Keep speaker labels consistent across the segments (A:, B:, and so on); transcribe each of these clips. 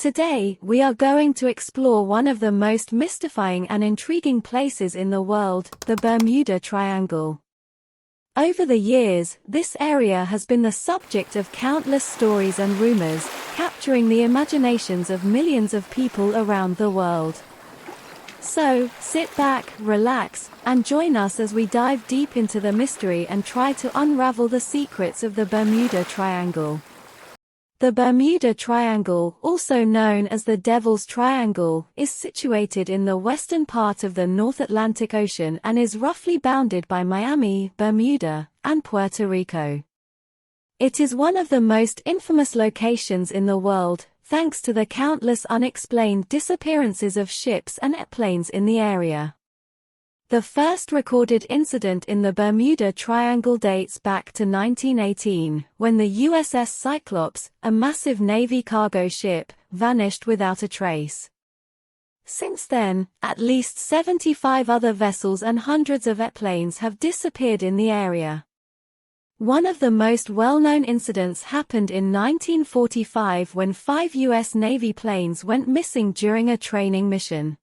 A: Today, we are going to explore one of the most mystifying and intriguing places in the world, the Bermuda Triangle. Over the years, this area has been the subject of countless stories and rumors, capturing the imaginations of millions of people around the world. So, sit back, relax, and join us as we dive deep into the mystery and try to unravel the secrets of the Bermuda Triangle. The Bermuda Triangle, also known as the Devil's Triangle, is situated in the western part of the North Atlantic Ocean and is roughly bounded by Miami, Bermuda, and Puerto Rico. It is one of the most infamous locations in the world, thanks to the countless unexplained disappearances of ships and airplanes in the area. The first recorded incident in the Bermuda Triangle dates back to 1918, when the USS Cyclops, a massive Navy cargo ship, vanished without a trace. Since then, at least 75 other vessels and hundreds of airplanes have disappeared in the area. One of the most well-known incidents happened in 1945 when 5 U.S. Navy planes went missing during a training mission.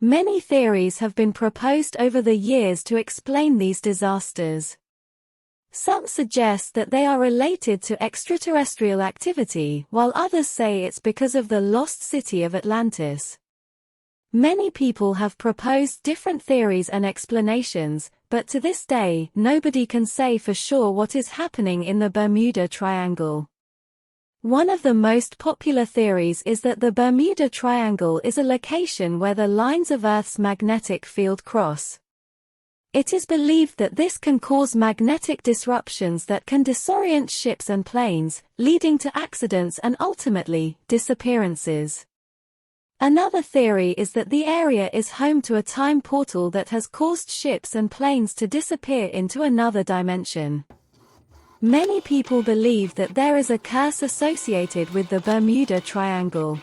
A: Many theories have been proposed over the years to explain these disasters. Some suggest that they are related to extraterrestrial activity, while others say it's because of the lost city of Atlantis. Many people have proposed different theories and explanations, but to this day, nobody can say for sure what is happening in the Bermuda Triangle. One of the most popular theories is that the Bermuda Triangle is a location where the lines of Earth's magnetic field cross. It is believed that this can cause magnetic disruptions that can disorient ships and planes, leading to accidents and ultimately, disappearances. Another theory is that the area is home to a time portal that has caused ships and planes to disappear into another dimension. Many people believe that there is a curse associated with the Bermuda Triangle.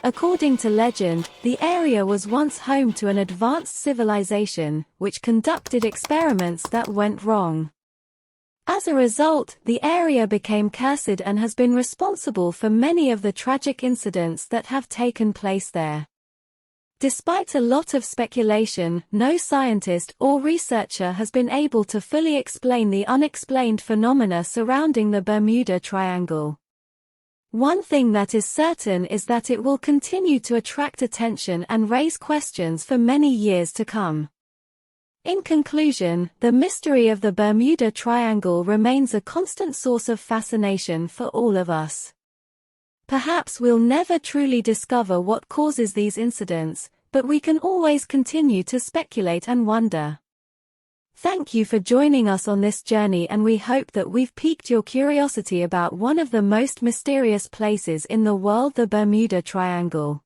A: According to legend, the area was once home to an advanced civilization, which conducted experiments that went wrong. As a result, the area became cursed and has been responsible for many of the tragic incidents that have taken place there. Despite a lot of speculation, no scientist or researcher has been able to fully explain the unexplained phenomena surrounding the Bermuda Triangle. One thing that is certain is that it will continue to attract attention and raise questions for many years to come. In conclusion, the mystery of the Bermuda Triangle remains a constant source of fascination for all of us. Perhaps we'll never truly discover what causes these incidents, but we can always continue to speculate and wonder. Thank you for joining us on this journey, and we hope that we've piqued your curiosity about one of the most mysterious places in the world, the Bermuda Triangle.